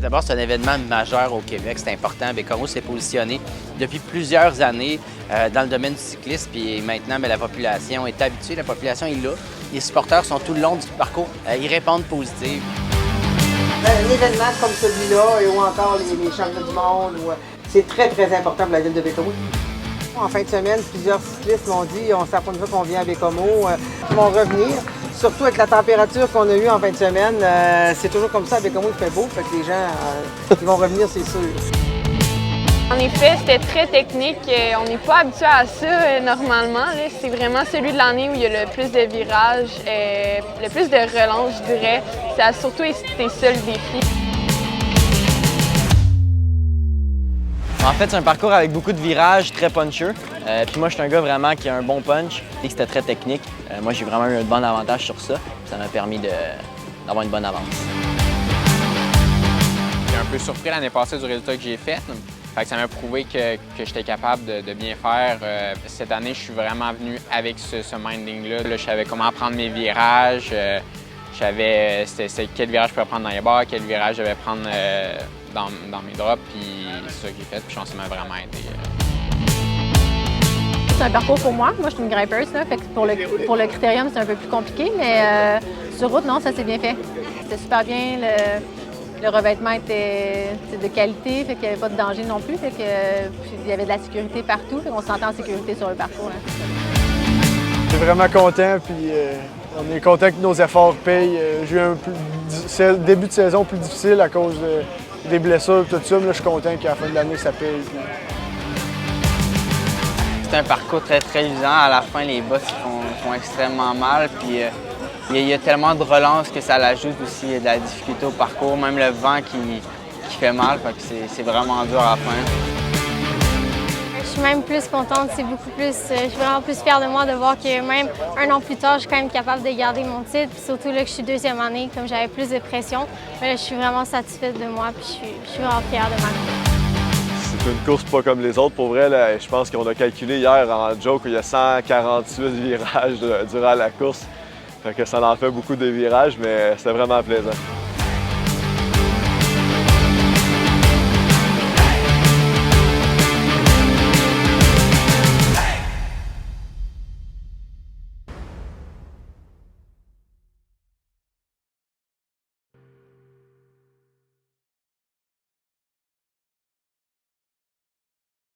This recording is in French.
D'abord, c'est un événement majeur au Québec, c'est important. Baie-Comeau s'est positionné depuis plusieurs années dans le domaine du cyclisme, puis maintenant, la population est habituée, la population est là. Les supporters sont tout le long du parcours, ils répondent positif. Un événement comme celui-là, ou encore les championnats du monde, c'est très, très important pour la ville de Baie-Comeau. En fin de semaine, plusieurs cyclistes m'ont dit c'est la première fois qu'on vient à Baie-Comeau, qu'ils vont revenir. Surtout avec la température qu'on a eue en fin de semaine, c'est toujours comme ça à Baie-Comeau, il fait beau, fait que les gens ils vont revenir, c'est sûr. En effet, c'était très technique. On n'est pas habitué à ça normalement. C'est vraiment celui de l'année où il y a le plus de virages, le plus de relance, je dirais. Ça a surtout été ça le défi. En fait, c'est un parcours avec beaucoup de virages, très puncheux. Puis moi, je suis un gars vraiment qui a un bon punch et c'était très technique. Moi, j'ai vraiment eu un bon avantage sur ça. Ça m'a permis d'avoir une bonne avance. J'étais un peu surpris l'année passée du résultat que j'ai fait. Fait que ça m'a prouvé que j'étais capable de bien faire. Cette année, je suis vraiment venu avec ce minding-là. Je savais comment prendre mes virages. Je savais quel virage je pouvais prendre dans les barres, quel virage je devais prendre dans mes drops. Puis c'est ça que j'ai fait. Puis je pense que ça m'a vraiment aidé. C'est un parcours pour moi. Moi, je suis une grimpeuse. Fait que pour le critérium, c'est un peu plus compliqué. Mais sur route, non, ça s'est bien fait. C'était super bien. Le revêtement était de qualité, fait qu'il n'y avait pas de danger non plus. Fait que, puis, il y avait de la sécurité partout, fait qu'on se sentait en sécurité sur le parcours. Je suis vraiment content, puis on est content que nos efforts payent. J'ai eu un début de saison plus difficile à cause des blessures et tout ça, mais là, je suis content qu'à la fin de l'année, ça paye. C'est un parcours très, très usant. À la fin, les bosses font extrêmement mal. Puis, il y a tellement de relance que ça l'ajoute aussi de la difficulté au parcours, même le vent qui fait mal, fait que c'est vraiment dur à la fin. Je suis même plus contente, je suis vraiment plus fière de moi de voir que même un an plus tard, je suis quand même capable de garder mon titre, puis surtout là que je suis deuxième année, comme j'avais plus de pression, mais là, je suis vraiment satisfaite de moi, puis je suis vraiment fière de ma course. C'est une course pas comme les autres, pour vrai, là, je pense qu'on a calculé hier en joke qu'il y a 148 virages durant la course. Fait que ça en fait beaucoup de virages, mais c'était vraiment plaisant.